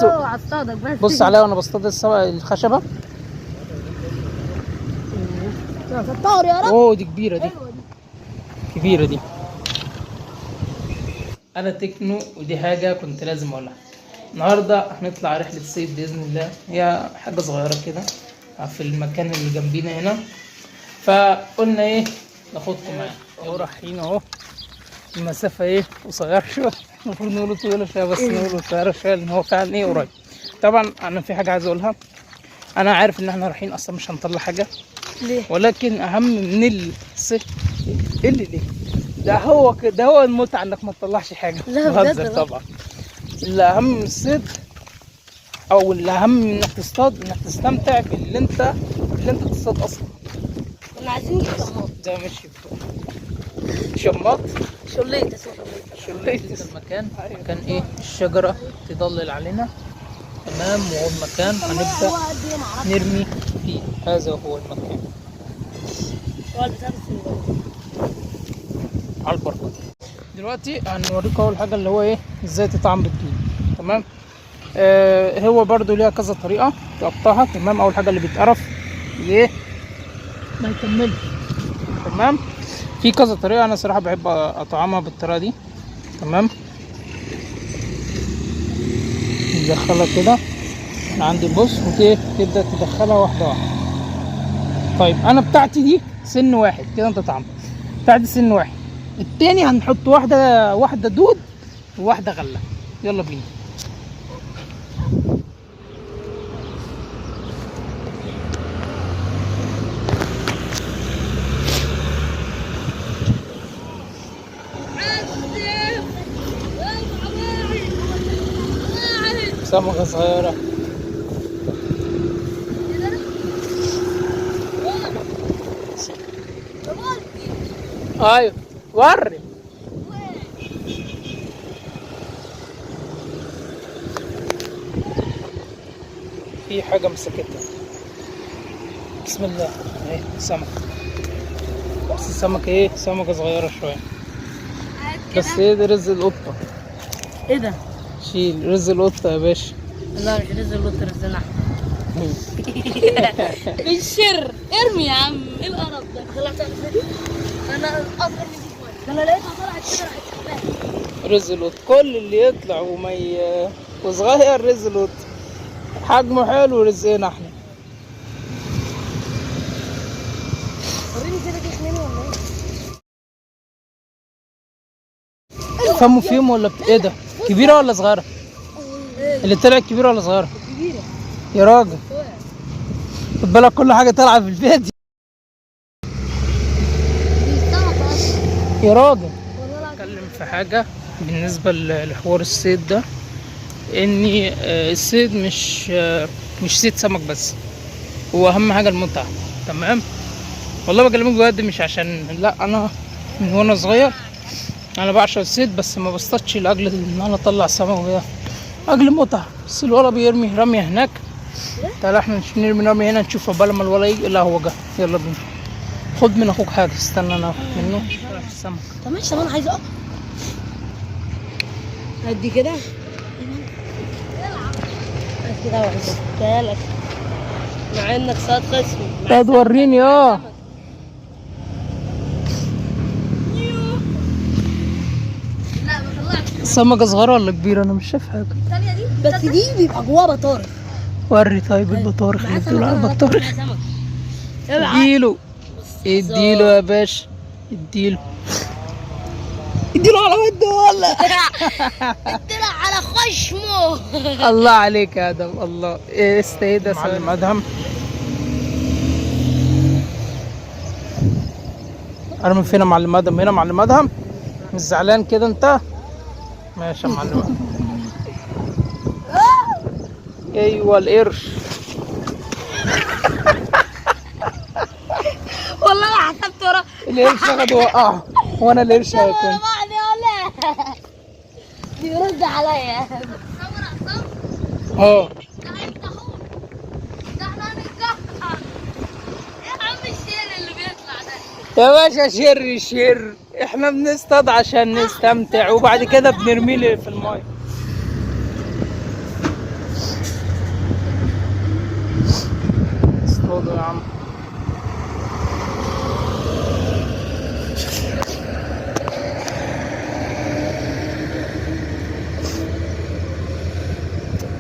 هصطادك بس. بص عليا وانا بصطاد الخشبه. ستار يا رب. اوه دي كبيره دي. كبيره دي. انا تكنو ودي حاجه كنت لازم اقولها. النهارده هنطلع رحله صيد باذن الله، هي حاجه صغيره كده في المكان اللي جنبينا هنا، فقلنا ايه ناخدكم معانا. اهو رايحين اهو، المسافه ايه قصيره شويه، المفروض نقوله طويله شويه بس نقوله قصيره شويه لان هو فعلا ايه قريب. طبعا انا في حاجه عايز اقولها، انا عارف ان احنا رايحين اصلا مش هنطلع حاجه ليه؟ ولكن اهم من الصيد ايه اللي ليه ده هو ده هو المتعه انك ما تطلعش حاجه. لا بهزر بجد طبعا. الاهم من الصيد او الاهم من انك تصطاد انك تستمتع باللي انت تصطاد اصلا. كنا عايزين شماط. ده ماشي شماط شليت اسمه شليت. شليت المكان. كان ايه الشجره تضلل علينا تمام، وهو المكان هنبدا نرمي فيه. هذا هو المكان على البركه. دلوقتي هنوريكم اول حاجه اللي هو ايه ازاي تطعم بالدين. تمام. هو برضو ليها كذا طريقه تقطعها. تمام. اول حاجه اللي بيتقرف ايه ما يكملش. تمام. في كذا طريقه، انا صراحه بحب اطعمها بالطريقه دي. تمام. ندخلها كده من عند البص وتبدا تدخلها واحده واحده. طيب انا بتاعتي دي سن واحد كده انت طعم. بتاعتي سن واحد. التاني هنحط واحده دود وواحده غله. يلا بينا. سمكة صغيرة. ايوه وري. في حاجة مسكتها. بسم الله. اهي سمكة. بس السمكة ايه سمكة صغيرة شوية. بس ايه ده رز القطة. ايه ده؟ شيل رز القطة يا باشا. لا مش رز اللوت، رزنا احنا. بالشر ارمي يا عم. ايه القرف ده؟ طلعت انا اصغر من دي شويه. انا لقيتها طلعت كده راحت شغاله. رز القطة كل اللي يطلع وصغير رز القطة حجمه حلو رزقنا احنا. وريني كده جيش مني ولا ايه؟ فموا فيهم ولا ايه ده؟ كبيرة ولا صغيرة؟ اللي طلعت كبيرة ولا صغيرة؟ كبيره يا راجل خد بالك كل حاجة طالعة في الفيديو. يا راجل اتكلم في حاجة بالنسبة لحوار الصيد ده، اني الصيد مش صيد سمك بس، هو اهم حاجة المتعة. تمام. والله بكلمك بجد مش عشان لا، انا من وانا صغير انا بعشق الصيد بس ما بصطادش لاجل ان انا اطلع سمك وكده، اجل متعة. بس الولا بيرمي رمية هناك، تعالى احنا نرمي رمية هنا نشوف عقبال ما الولا يجي. لا هو جه. يلا بينا. خد من اخوك حاجة. استنى انا اخد منه في السمك. طب ماشي. طب انا عايزه اقف ادي كده كده واحده لك مع انك صاد خصمي. لا توريني لا ما طلعتش. سمكة صغيرة ولا كبيرة؟ انا مش شايف حاجة. الثانيه دي بس دي بيبقى جواها بطارخ. وري طيب البطارخ اللي بتقول على البطارخ. اديله اديله يا باشا. اديله على وده ولا طلع على خشمه. الله عليك يا ادم. الله ايه استيدا معلم ادهم. انا من فين يا معلم ادهم؟ هنا معلم ادهم. مش زعلان كده انت؟ ماشي يا معلم ادهم. ايوه القرش. والله ما حسبت ورا القرش اخد وقعه وانا القرش هيكون بيرد عليا. اه يا باشا شر احنا بنصطاد عشان نستمتع وبعد كده بنرميه في المايه. اصطادوا يا عم.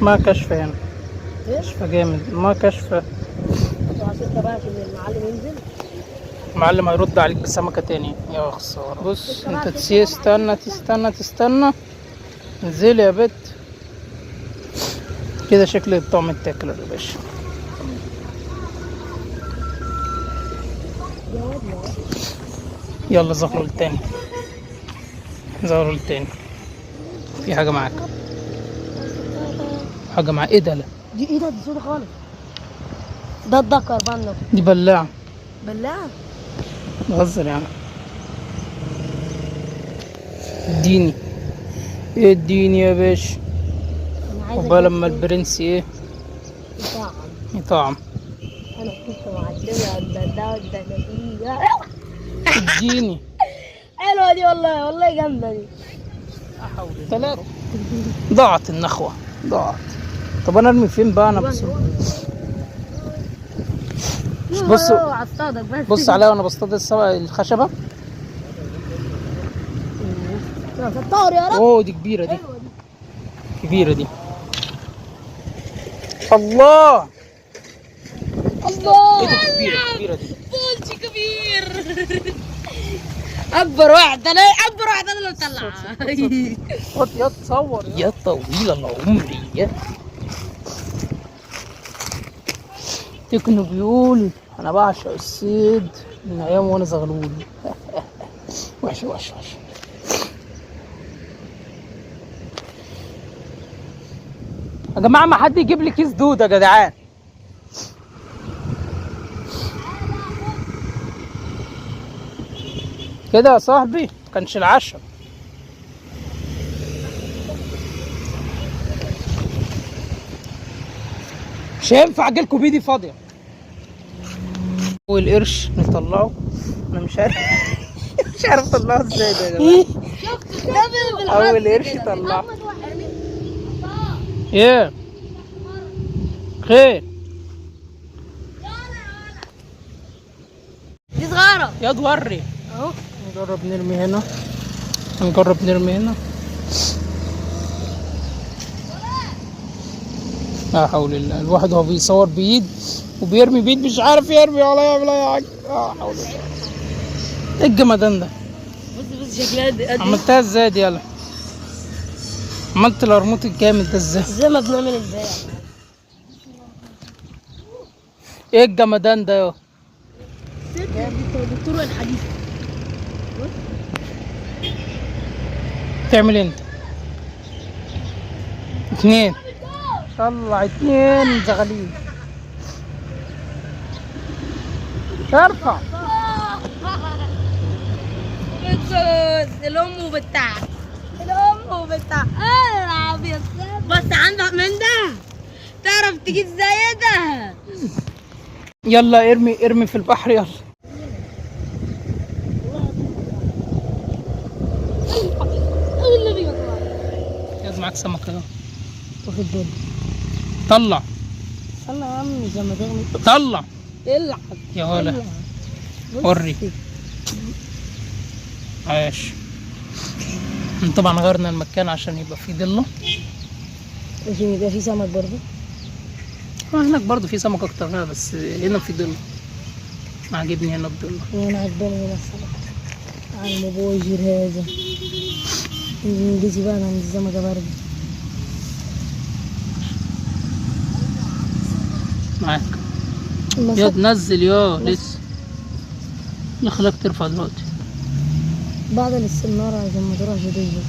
ما كشفة هنا، كشفة جامد، ما كشفة. المعلم هيرد عليك بسمكة تاني يا خسارة. بص انت تستنى انزلي يا بت كده. شكل الطعم التاكل يا باشا. يلا زغروا التاني، زغروا التاني. في حاجة معاك، حاجة معاك. ايه ده؟ لا دي ايه ده؟ دي سودا خالص. ده الدكر بانو. دي بلاعة. بلاعة؟ بهزر يعني. اديني اديني يا باشا. وبقى لما البرنس ايه يطعم يطعم. انا كنت معلمة الدنيا. اديني. حلوة دي والله، والله جامدة دي. ثلاثة. ضاعت النخوة، ضاعت. طب انا ارمي فين بقى انا؟ بص بص عليا وانا بصطاد الخشبة. ستار يا رب. اوه دي كبيرة، دي كبيرة دي. الله الله. ايه دي؟ كبيرة دي. بولشي كبير. اكبر واحد انا، اكبر واحد انا اللي مطلعها. يا تصور يا طويل العمر يا تكنو. بيقول انا بعشق الصيد من ايام وانا صغلول. وحش وحش وحش. يا جماعه ما حد يجيب لي كيس دود يا جدعان. كده يا صاحبي كانش العشاء. مش هينفع اجيلكوا بيدي فاضيه. والقرش نطلعه. انا مش عارف مش عارف اطلعه ازاي ده يا جماعه. اول قرش طلعه. ايه خير؟ دي صغيرة يا توري اهو. نجرب نرمي هنا، نجرب نرمي هنا. لا حول الله. الواحد هو بيصور بإيد وبيرمي بإيد مش عارف يرمي ولا يعمل أي حاجة. لا حول الله. إيه الجمدان ده؟ بص شكلها دي عملتها ازاي دي؟ يلا عملت القرموط الجامد ده ازاي؟ زي ما بنعمل البيع. ايه الجمدان ده يا دكتور الحديث. تعمل انت؟ اتنين. طلع اتنين زغالين. ارفع. الام بتاع الام بتاع العب. بس عندك من ده تعرف تجيب زي ده. يلا ارمي ارمي في البحر يلا. يا معاك سمكة اهو. واخد بالي. طلع استنى يا عم زي ما تغني. طلع. العب يا ولا وري. عاش. طبعا غيرنا المكان عشان يبقى فيه ضله، عشان يبقى في سمك برضه. هناك برضه في سمك اكتر هنا، بس هنا في ضله. عاجبني هنا الضله. وانا عجباني هنا السمك على المبوجر هذا. انجليزي بقى عند السمكة برضه. معاك يا تنزل يا لسه. يا خلاك ترفع دلوقتي بعد السنارة عشان ما تروحش تجري.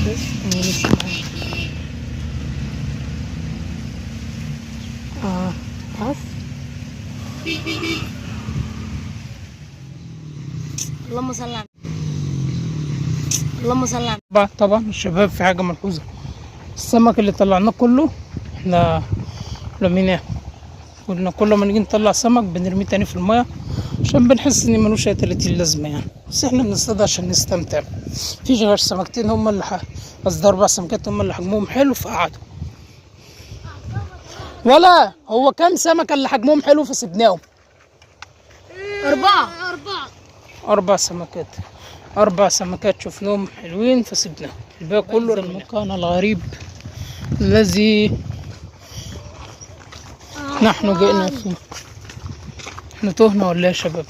بس انا لسه معاك. عارف. اللهم صل على اللهم صل على. طبعا الشباب في حاجه ملحوظه. السمك اللي طلعناه كله احنا رميناه. قلنا كل ما نيجي نطلع سمك بنرميه تاني في الميه عشان بنحس ان ملوش اي 30 لازمه يعني. بس احنا بنصطاد عشان نستمتع. مفيش غير سمكتين هم اللي قصدي 4 سمكات هم اللي حجمهم حلو فقعدوا. ولا هو كام سمكة اللي حجمهم حلو فسيبناهم؟ 4. 4 سمكات شفناهم حلوين فسيبناهم، الباقي كله المكان الغريب الذي نحن جئنا فيه. احنا تهنا ولا يا شباب؟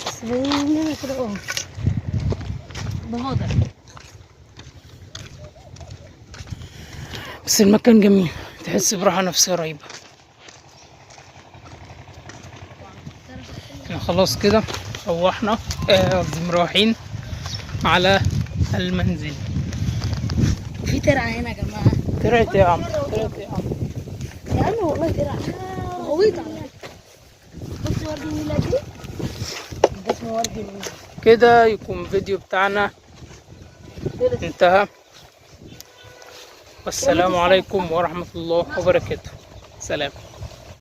بس بيننا كده بهذا. بس المكان جميل، تحس براحة نفسية رهيبة. احنا خلاص كده روحنا، مروحين على المنزل. في ترعة هنا يا جماعة. ترعت يا عم، يا عم والله ترعة غويط على فكرة. بص ورد النيلة دي، ده اسمه ورد النيلة. كده يكون فيديو بتاعنا انتهى، والسلام عليكم ورحمة الله وبركاته. سلام.